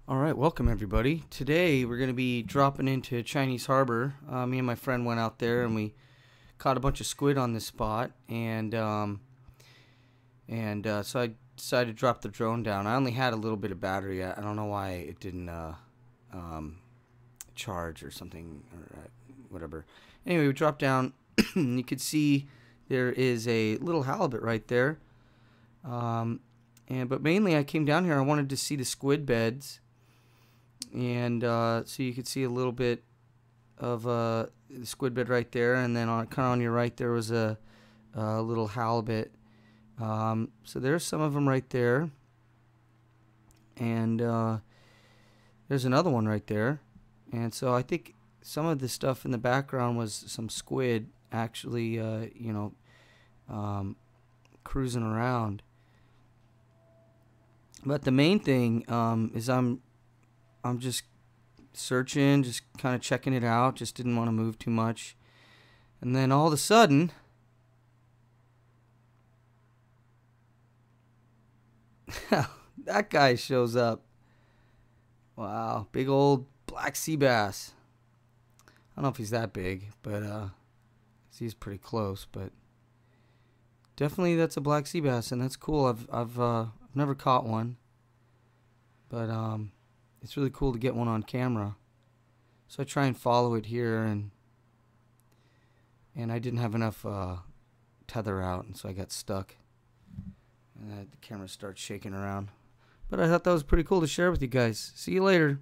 Alright, welcome everybody. Today we're going to be dropping into Chinese Harbor. Me and my friend went out there and we caught a bunch of squid on this spot, and so I decided to drop the drone down. I only had a little bit of battery. I don't know why it didn't um, charge or something or whatever. Anyway, we dropped down and you could see there is a little halibut right there. But mainly I came down here, I wanted to see the squid beds. And so you could see a little bit of the squid bed right there, and then kind of on your right there was a little halibut. So there's some of them right there, and there's another one right there. And so I think some of the stuff in the background was some squid actually, cruising around. But the main thing is I'm just searching, just kind of checking it out, just didn't want to move too much. And then all of a sudden, that guy shows up. Wow, big old black sea bass. I don't know if he's that big, but he's pretty close. But definitely that's a black sea bass, and that's cool. I've never caught one, but it's really cool to get one on camera. So I try and follow it here, and I didn't have enough tether out, and so I got stuck. And the camera starts shaking around. But I thought that was pretty cool to share with you guys. See you later.